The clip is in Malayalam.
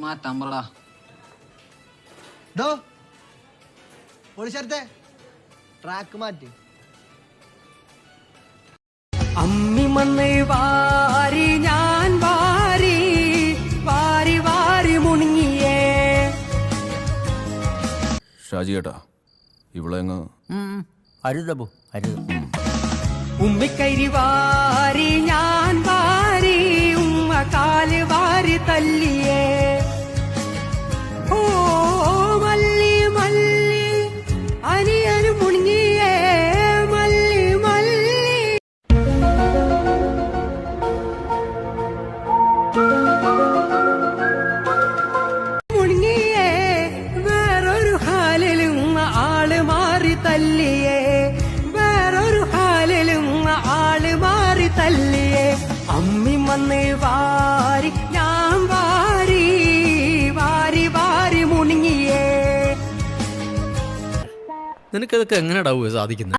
മാറ്റാൻ പറടാ. ട്രാക്ക് മാറ്റി. അമ്മി മണ്ണ് വാരി ഞാൻ വാരി വാരി വാരി മുണങ്ങിയേ. ഷാജി ഏട്ടാ, ഇവളെങ്ങ് അരുതബു അരുത്. ഉമ്മിക്കൈരി വാരി ഞാൻ വാരി ഉമ്മ കാല് വാരി തല്ലിയേ. ഓ മല്ലി മല്ലി അനിയന് മുണങ്ങിയേ മല്ലി മല്ലി. മുണങ്ങിയേ വേറൊരു ഹാലിലും ആള് മാറി തല്ലിയേ. വേറൊരു ഹാലിലും ആള് മാറി തല്ലിയേ. അമ്മി മണ്ണ് വാരി ഞാൻ വാരി വാരി വാരി മുണങ്ങിയേ. നിനക്കതൊക്കെ എങ്ങനെയാടാവുക സാധിക്കുന്നത്?